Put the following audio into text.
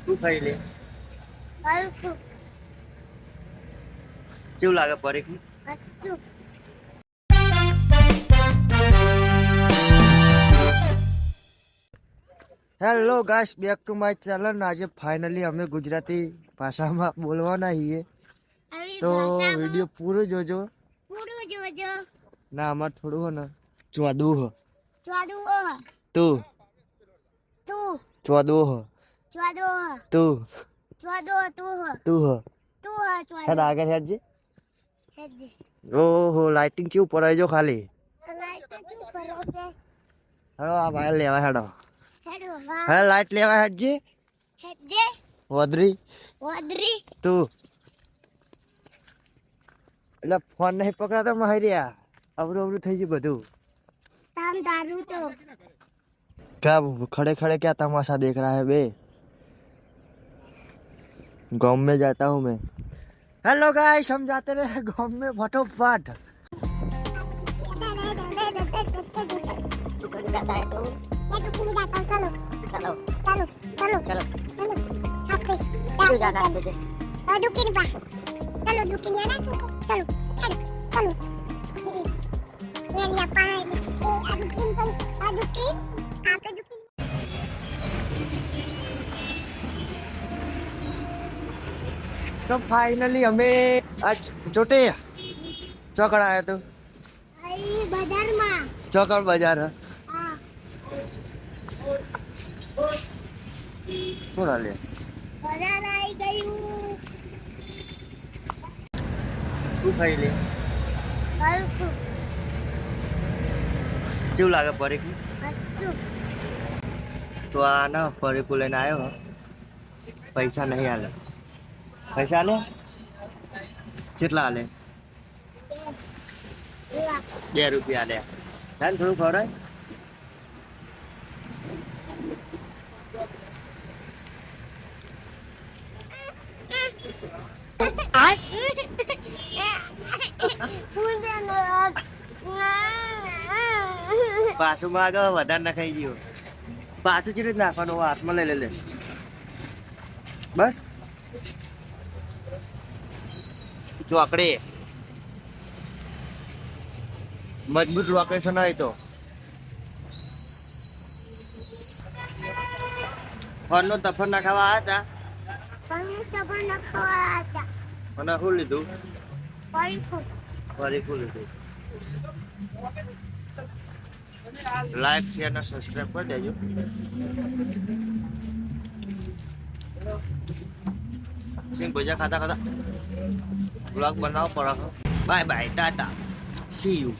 તું ખાઈ લે. હલકું કેવું લાગે પરીખ? હસતું hello guys, back to my channel. આજે ફાઇનલી અમે ગુજરાતી ભાષામાં બોલવાના છીએ, આવી તો ભાષામાં વિડીયો પૂરો જોજો. પૂરું જોજો. ના અમારે થોડું હો ને ચોદું હો ચોદુ તું તું ચોદું હો ચોદુ તું ચોદુ તું તું હો તું હેડ ચોદુ આગળ હેડજે. હેજી ઓહો લાઇટિંગ કેવું પડાય જો ખાલી. લાઈટ તો શું કરો છે? હેડો આ ભાઈ લેવા હેડો. હેડો વાહ હે લાઈટ લેવા હેડજે. હેજે વદરી વદરી તું એટલે ફોન નહીં પકડાતા માર્યા. અવરું અવરું થઈ ગયું બધું. તામ દારૂ તો क्या खड़े खड़े क्या तमाशा देख रहा है बे? गाँव में जाता हूँ मैं. हेलो गाइस, हम जाते रहे गाँव में फटोफट. तो फाइनली हमें आज छोटे चौकड़ आया तो અહીં બજારમાં चौकड़ बाजार है આ थोड़ा ले. બજાર આવી ગયું. તું ખાઈ લે. હલકું કેવું લાગે પરીખ? હસતું તો આ ના પરીખું લઈને આવ્યો. પૈસા નહીં આલે. પૈસા આલે? કેટલા આલે? 2 રૂપિયા આલે. ચાલ થોડું ખવડાય. પાછું માગ વધારે નખાઈ ગયો. પાછું ચીરી જ નાખવાનું. હાથમાં લઈ લે. બસ ચોકડી મજબૂત લોકેશન હોય તો ફોનનો તફર ના ખાવા આવ્યા હતા. અને શું લીધું? પરીખું લીધું. લાઈક શેર અને સબસ્ક્રાઈબ કરી દેજો. સિંગ ભજીયા ખાતા ખાતા બ્લોગ બનાવો પડે. Bye bye, Tata, C you.